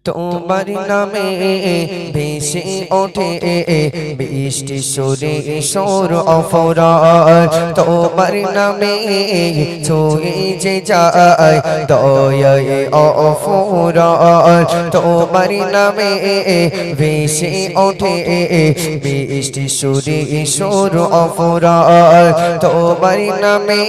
তোমার নামে ভেসে ওঠে বৃষ্টি সুরে সুর অফরান তোমার নামে ছুঁয়ে যে যায় দয়ায় অফরান তোমার নামে ভেসে ওঠে বৃষ্টি সুরে সুর অফরান তোমার নামে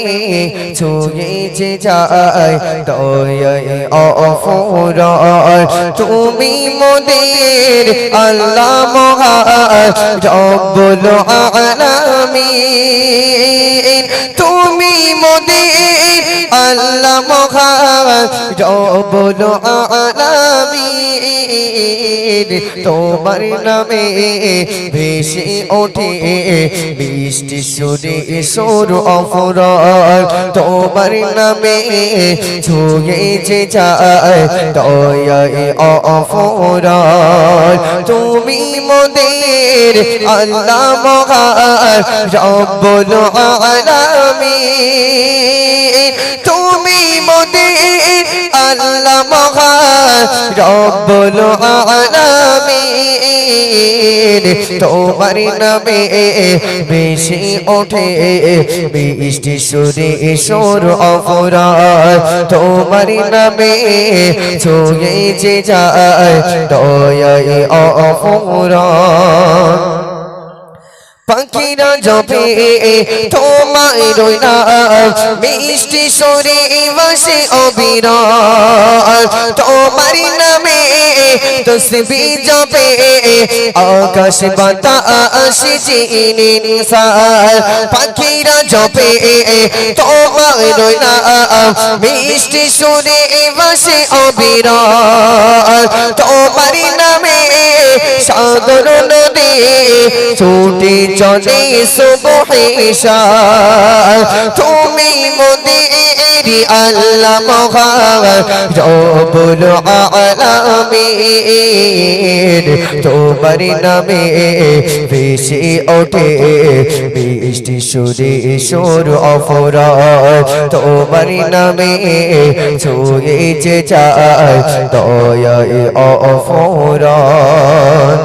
ছুঁয়ে যে যায় দয়ায় অফরান তুমি মোদের আল্লাহ মহান রব্বুল আলামিন তুমি মোদের আল্লাহ মহান রব্বুল আলামিন তোমার নামে ভেসে ওঠে বৃষ্টি সুরে সুর অফরান তোমার নামে ছুঁয়ে যে যায় দয়ায় অফরান তুমি মোদের আল্লাহ মহান রব্বুল আলামিন তুমি মোদের আল্লাহ মহান রব্বুল আলামিন তোমার নামে ভেসে ওঠে বৃষ্টি সুরে সুর অফরান তোমার নামে ছুঁয়ে যে যায় দয়ায় অফরান পাখিরা জপে তোমার নাম মিষ্টি সুরে ভাসে অবিরাম তোমার নামে তসবিহ জপে আকাশ বাতাস জিনে নিসার পাখিরা জপে তোমার নাম মিষ্টি সুরে ভাসে অবিরাম তোমার নামে সাগর নদী ছুটে চলে সুবহে শাম তুমি মোদের আল্লাহ মহান রব্বুল আলামিন তোমার নামে ভেসে ওঠে বৃষ্টি সুরে সুর অফরান তোমার নামে ছুঁয়ে যে যায় দয়ায় অফরান